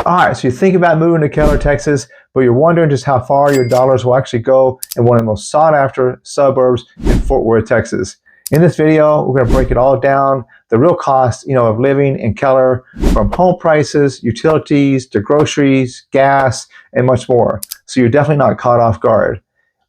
All right, so you think about moving to Keller, Texas, but you're wondering just how far your dollars will actually go in one of the most sought-after suburbs in Fort Worth, Texas. In this video, we're going to break it all down, the real cost, of living in Keller, from home prices, utilities, to groceries, gas, and much more. So you're definitely not caught off guard.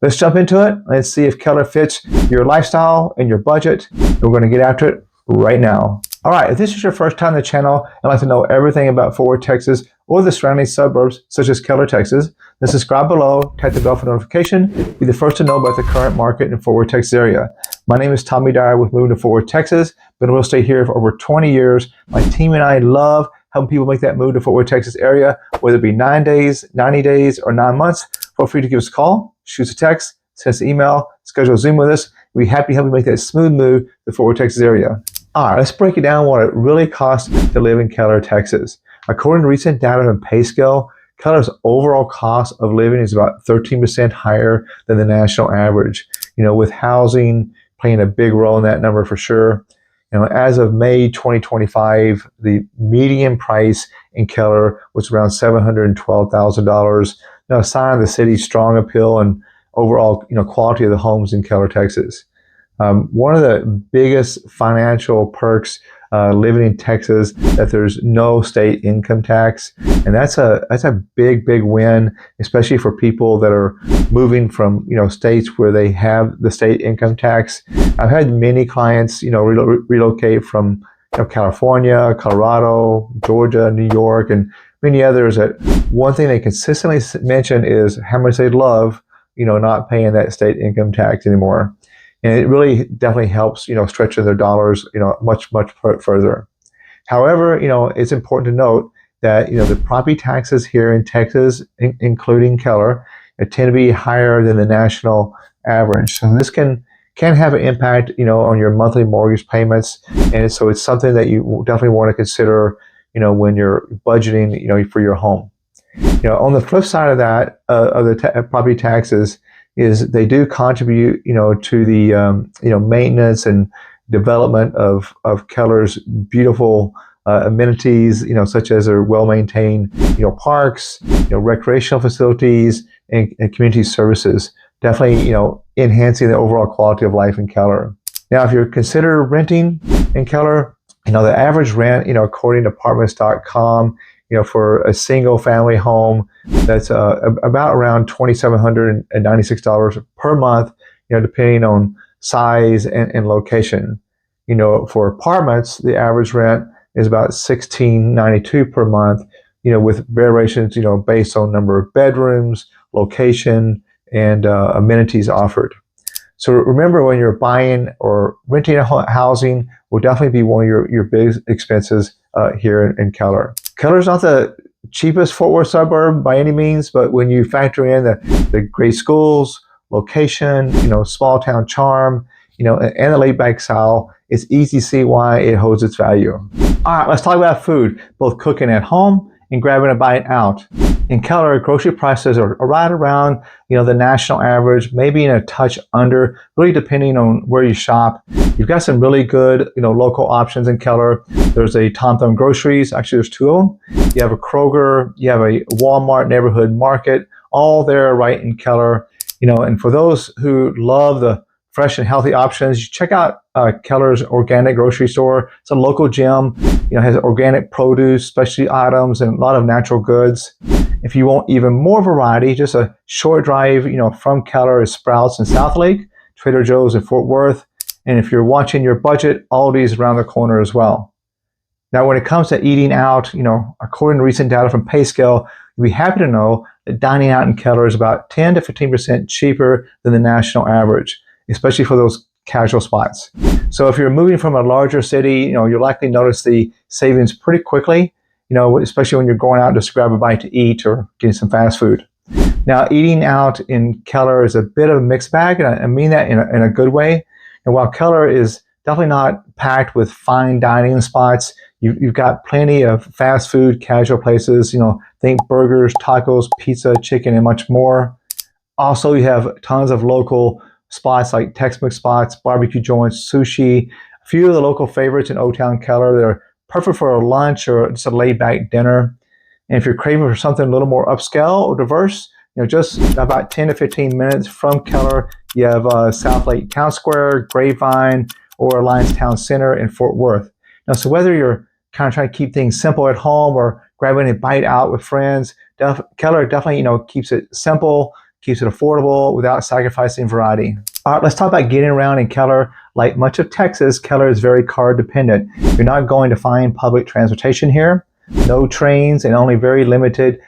Let's jump into it. Let's see if Keller fits your lifestyle and your budget. We're going to get after it right now. All right, if this is your first time on the channel and like to know everything about Fort Worth, Texas, or the surrounding suburbs, such as Keller, Texas, then subscribe below, tap the bell for notification, be the first to know about the current market in Fort Worth, Texas area. My name is Tommy Dyer with Moving to Fort Worth, Texas. Been in real estate here for over 20 years. My team and I love helping people make that move to Fort Worth, Texas area, whether it be 9 days, 90 days, or 9 months. Feel free to give us a call, shoot us a text, send us an email, schedule a Zoom with us. We'd be happy to help you make that smooth move to the Fort Worth, Texas area. All right, let's break it down what it really costs to live in Keller, Texas. According to recent data from PayScale, Keller's overall cost of living is about 13% higher than the national average, with housing playing a big role in that number for sure. As of May 2025, the median price in Keller was around $712,000, a sign of the city's strong appeal and overall, quality of the homes in Keller, Texas. One of the biggest financial perks living in Texas that there's no state income tax, and that's a big win, especially for people that are moving from states where they have the state income tax. I've had many clients relocate from California, Colorado, Georgia, New York, and many others. That one thing they consistently mention is how much they love not paying that state income tax anymore. And it really definitely helps, stretching their dollars, much further. However, it's important to note that, the property taxes here in Texas, including Keller, tend to be higher than the national average. So this can have an impact, on your monthly mortgage payments. And so it's something that you definitely want to consider, when you're budgeting, for your home. On the flip side of that, of the property taxes, is they do contribute, to the, maintenance and development of Keller's beautiful amenities, such as their well-maintained, parks, recreational facilities, and community services. Definitely, enhancing the overall quality of life in Keller. Now, if you're consider renting in Keller, the average rent, according to apartments.com, for a single family home, that's about around $2,796 per month, depending on size and location. For apartments, the average rent is about $1,692 per month, with variations, based on number of bedrooms, location, and amenities offered. So remember, when you're buying or renting housing, will definitely be one of your big expenses here in Keller. Keller's not the cheapest Fort Worth suburb by any means, but when you factor in the great schools, location, small town charm, and the laid back style, it's easy to see why it holds its value. All right, let's talk about food, both cooking at home and grabbing a bite out. In Keller, grocery prices are right around, the national average, maybe in a touch under, really depending on where you shop. You've got some really good, local options in Keller. There's a Tom Thumb Groceries. Actually, there's two of them. You have a Kroger. You have a Walmart Neighborhood Market, all there right in Keller. And for those who love the fresh and healthy options, you check out Keller's Organic Grocery Store. It's a local gym, has organic produce, specialty items, and a lot of natural goods. If you want even more variety, just a short drive, from Keller is Sprouts in Southlake, Trader Joe's in Fort Worth, and if you're watching your budget, Aldi's around the corner as well. Now, when it comes to eating out, according to recent data from PayScale, you'll be happy to know that dining out in Keller is about 10 to 15% cheaper than the national average, especially for those casual spots. So if you're moving from a larger city, you'll likely notice the savings pretty quickly, especially when you're going out just to grab a bite to eat or getting some fast food. Now, eating out in Keller is a bit of a mixed bag, and I mean that in a good way. And while Keller is definitely not packed with fine dining spots, you've got plenty of fast food, casual places, think burgers, tacos, pizza, chicken, and much more. Also, you have tons of local spots like Tex-Mex spots, barbecue joints, sushi. A few of the local favorites in Old Town Keller that are perfect for a lunch or just a laid-back dinner. And if you're craving for something a little more upscale or diverse, just about 10 to 15 minutes from Keller, you have South Lake Town Square, Grapevine, or Alliance Town Center in Fort Worth. So whether you're kind of trying to keep things simple at home or grabbing a bite out with friends, Keller definitely, keeps it simple, keeps it affordable without sacrificing variety. All right, let's talk about getting around in Keller. Like much of Texas, Keller is very car dependent. You're not going to find public transportation here, no trains, and only very limited,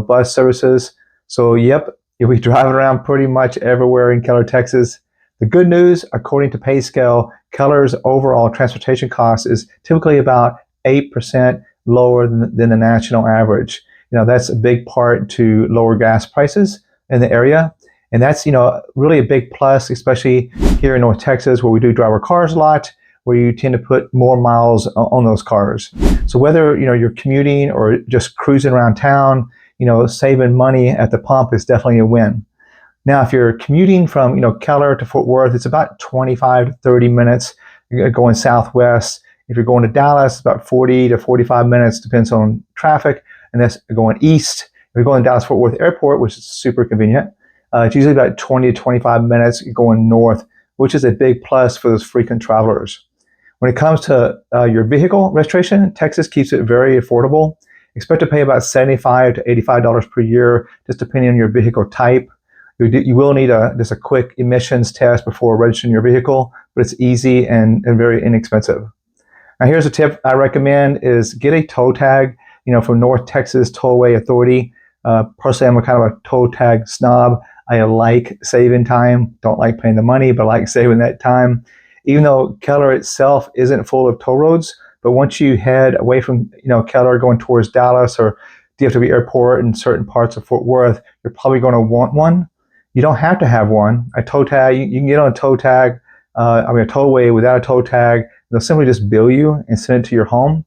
bus services. So, yep, you'll be driving around pretty much everywhere in Keller, Texas. The good news, according to PayScale, Keller's overall transportation cost is typically about 8% lower than the national average. That's a big part to lower gas prices in the area. And that's, really a big plus, especially here in North Texas, where we do drive our cars a lot, where you tend to put more miles on those cars. So whether, you're commuting or just cruising around town, saving money at the pump is definitely a win. Now, if you're commuting from, Keller to Fort Worth, it's about 25 to 30 minutes going southwest. If you're going to Dallas, about 40 to 45 minutes, depends on traffic. And that's going east. If you're going to Dallas-Fort Worth Airport, which is super convenient, it's usually about 20 to 25 minutes going north, which is a big plus for those frequent travelers. When it comes to your vehicle registration, Texas keeps it very affordable. Expect to pay about $75 to $85 per year, just depending on your vehicle type. You will need just a quick emissions test before registering your vehicle, but it's easy and very inexpensive. Now, here's a tip I recommend is get a tow tag, from North Texas Tollway Authority. Personally, I'm a kind of a tow tag snob. I like saving time, don't like paying the money, but I like saving that time. Even though Keller itself isn't full of toll roads, but once you head away from Keller going towards Dallas or DFW Airport and certain parts of Fort Worth, you're probably going to want one. You don't have to have one. A tow tag, you can get on a tow tag, a tollway without a tow tag. They'll simply just bill you and send it to your home,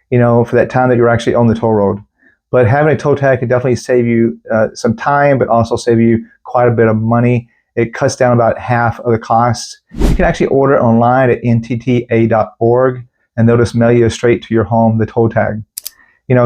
for that time that you're actually on the toll road. But having a tow tag can definitely save you some time, but also save you quite a bit of money. It cuts down about half of the cost. You can actually order online at ntta.org, and they'll just mail you straight to your home the tow tag.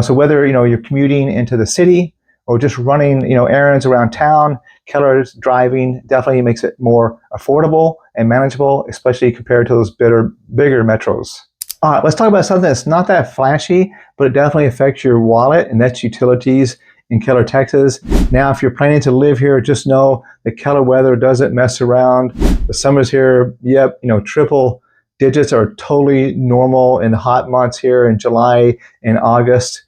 So whether you're commuting into the city or just running errands around town, Keller's driving definitely makes it more affordable and manageable, especially compared to those bigger metros. All right, let's talk about something that's not that flashy, but it definitely affects your wallet, and that's utilities in Keller, Texas. Now, if you're planning to live here, just know the Keller weather doesn't mess around. The summers here, yep, triple digits are totally normal in the hot months here in July and August.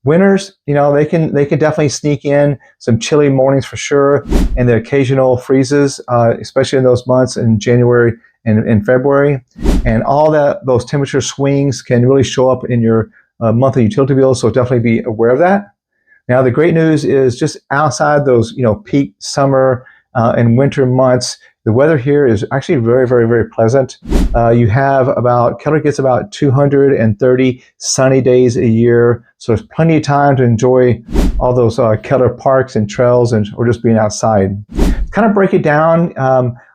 Winters, they can definitely sneak in some chilly mornings for sure, and the occasional freezes, especially in those months in January and in February. And all those temperature swings can really show up in your monthly utility bills, so definitely be aware of that. Now, the great news is just outside those peak summer and winter months, the weather here is actually very, very, very pleasant. Keller gets about 230 sunny days a year, so there's plenty of time to enjoy all those Keller parks and trails or just being outside. Kind of break it down,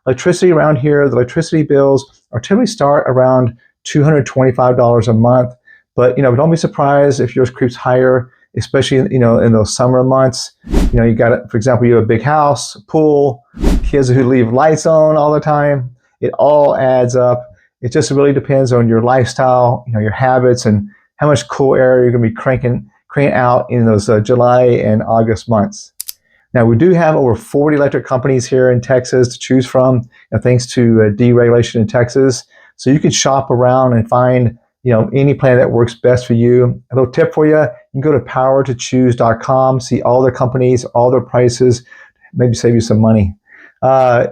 electricity around here, the electricity bills are typically start around $225 a month, but don't be surprised if yours creeps higher, especially in those summer months. You got, for example, you have a big house, pool, kids who leave lights on all the time. It all adds up. It just really depends on your lifestyle, your habits, and how much cool air you're going to be cranking out in those July and August months. Now, we do have over 40 electric companies here in Texas to choose from, thanks to deregulation in Texas. So you can shop around and find any plan that works best for you. A little tip for you, you can go to powertochoose.com, see all their companies, all their prices, maybe save you some money.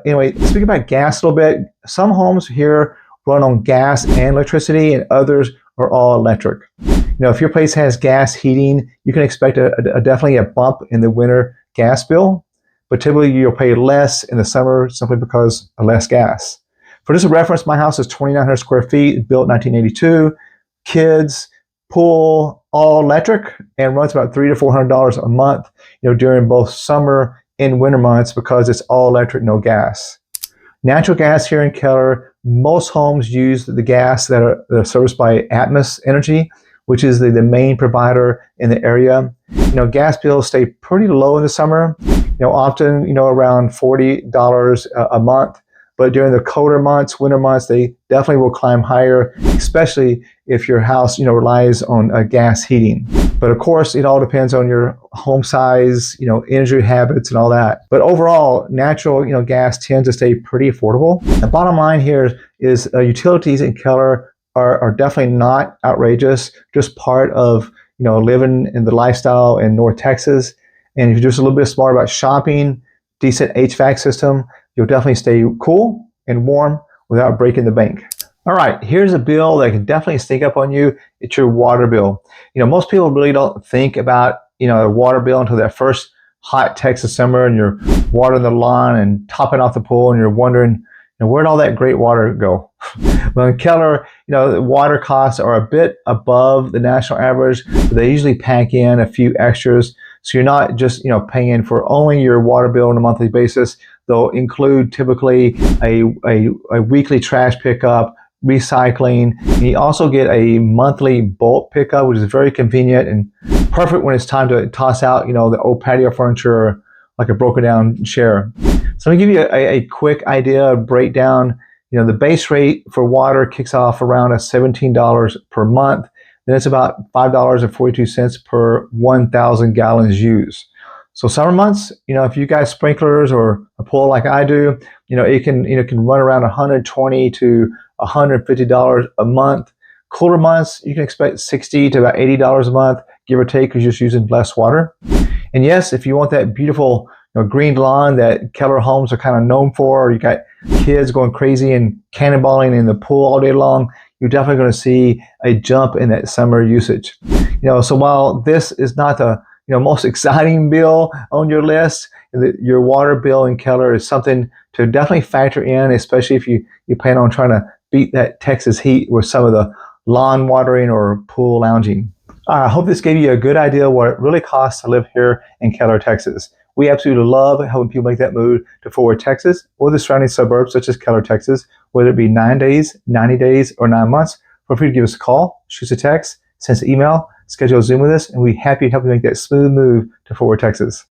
Anyway, speaking about gas a little bit, some homes here run on gas and electricity, and others are all electric. If your place has gas heating, you can expect definitely a bump in the winter gas bill, but typically you'll pay less in the summer simply because of less gas. For just a reference, my house is 2,900 square feet, built 1982, kids, pool, all electric, and runs about $300 to $400 a month, during both summer and winter months because it's all electric, no gas. Natural gas here in Keller, most homes use the gas that are serviced by Atmos Energy, which is the main provider in the area. Gas bills stay pretty low in the summer, often, around $40 a month. But during the colder months, winter months, they definitely will climb higher, especially if your house, relies on gas heating. But of course, it all depends on your home size, energy habits and all that. But overall, natural, gas tends to stay pretty affordable. The bottom line here is utilities in Keller are definitely not outrageous, just part of, living in the lifestyle in North Texas. And if you're just a little bit smart about shopping, decent HVAC system, you'll definitely stay cool and warm without breaking the bank. All right, here's a bill that can definitely sneak up on you. It's your water bill. Most people really don't think about, a water bill until that first hot Texas summer and you're watering the lawn and topping off the pool and you're wondering, where'd all that great water go? Well, in Keller, the water costs are a bit above the national average, but they usually pack in a few extras. So you're not just, paying for only your water bill on a monthly basis. They'll include typically a weekly trash pickup, recycling, and you also get a monthly bulk pickup, which is very convenient and perfect when it's time to toss out, the old patio furniture or like a broken down chair. So let me give you a quick idea, breakdown. The base rate for water kicks off around $17 per month. Then it's about $5.42 per 1,000 gallons used. So summer months, if you got sprinklers or a pool like I do, it can run around $120 to $150 a month. Cooler months, you can expect $60 to about $80 a month, give or take, because you're just using less water. And yes, if you want that beautiful green lawn that Keller homes are kind of known for, or you got kids going crazy and cannonballing in the pool all day long, you're definitely going to see a jump in that summer usage. So while this is not the most exciting bill on your list, your water bill in Keller is something to definitely factor in, especially if you plan on trying to beat that Texas heat with some of the lawn watering or pool lounging. I hope this gave you a good idea of what it really costs to live here in Keller, Texas. We absolutely love helping people make that move to Fort Worth, Texas, or the surrounding suburbs such as Keller, Texas, whether it be 9 days, 90 days, or 9 months. Feel free to give us a call, shoot us a text, send us an email, schedule a Zoom with us, and we'd be happy to help you make that smooth move to Fort Worth, Texas.